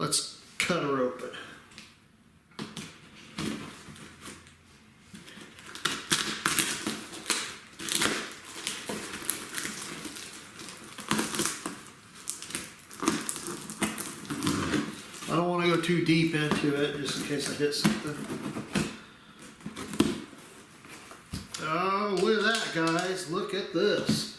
Let's cut her open. I don't want to go too deep into it just in case I hit something. Oh, look at that, guys. Look at this.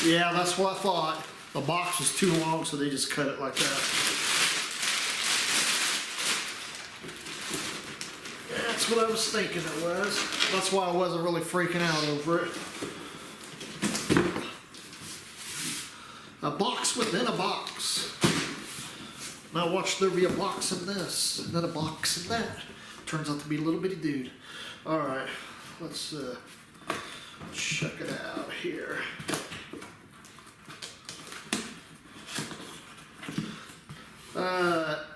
Yeah, that's what I thought. The box was too long, so they just cut it like that. That's what I was thinking it was. That's why I wasn't really freaking out over it. A box within a box. Now watch there be a box in this, and then a box in that. Turns out to be a little bitty dude. Alright, let's check it out here.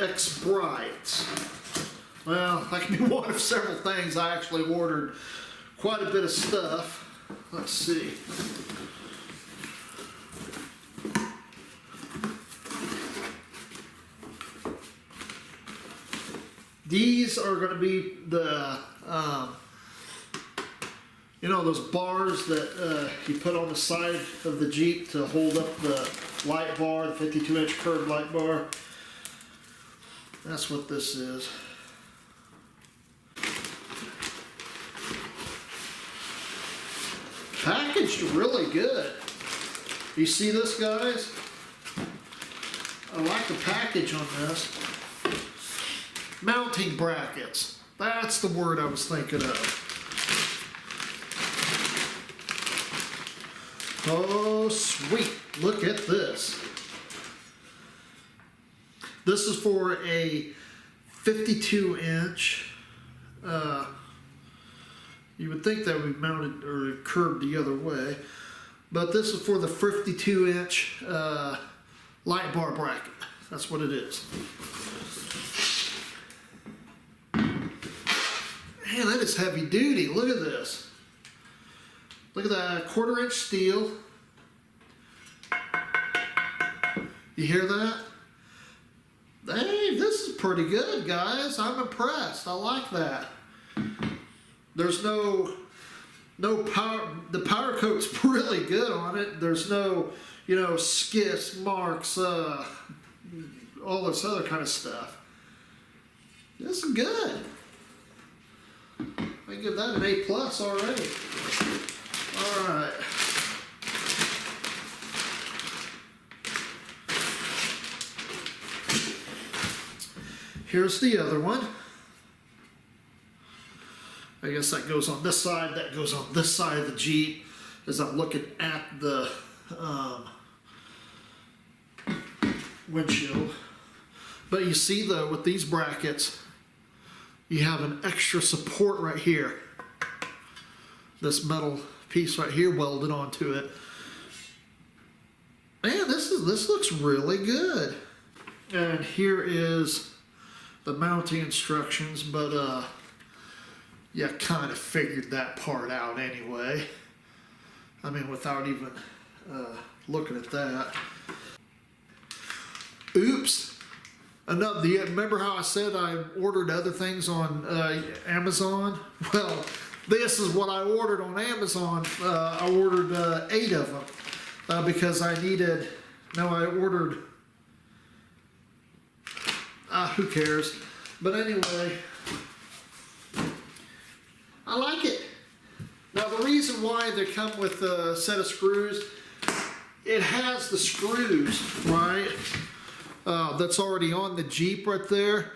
X-Bright. Well, that can be one of several things. I actually ordered quite a bit of stuff. Let's see. These are going to be the, you know, those bars that you put on the side of the Jeep to hold up the light bar, the 52-inch curved light bar. That's what this is. Packaged really good. You see this, guys? I like the package on this. Mounting brackets. That's the word I was thinking of. Oh, sweet. Look at this. This is for a 52-inch. You would think that would be mounted or curved the other way. But this is for the 52-inch light bar bracket. That's what it is. Man, that is heavy duty. Look at this. Look at that 1/4-inch steel. You hear that? Hey, this is pretty good, guys. I'm impressed. I like that. There's no power. The powder coat's really good on it. There's no, you know, skids, marks, all this other kind of stuff. This is good. I give that an A+ already. All right. Here's the other one. I guess that goes on this side, that goes on this side of the Jeep as I'm looking at the windshield. But you see though, with these brackets, you have an extra support right here. This metal piece right here welded onto it. Man, this looks really good. And here is the mounting instructions, but yeah, kind of figured that part out anyway. I mean, without even looking at that. Oops. Remember how I said I ordered other things on Amazon? Well, this is what I ordered on Amazon. I ordered 8 of them because I needed, I ordered, who cares? But anyway, I like it. Now the reason why they come with a set of screws, it has the screws, right? That's already on the Jeep right there.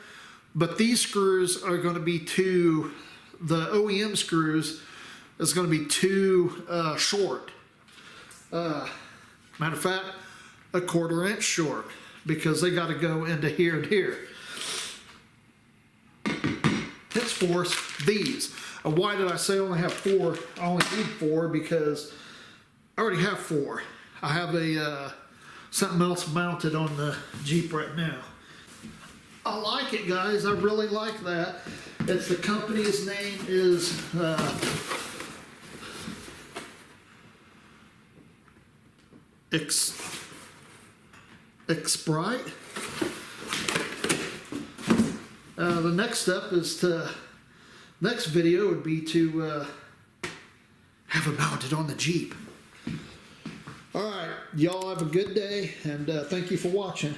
But these screws are going to be the OEM screws is going to be too short. Matter of fact, a 1/4 inch short because they got to go into here and here. Henceforth, these. Why did I say I only have 4? I only need 4 because I already have 4. I have something else mounted on the Jeep right now. I like it, guys. I really like that. It's the company's name is X-Brite. The next step is next video would be to have it mounted on the Jeep. All right, y'all have a good day, and thank you for watching.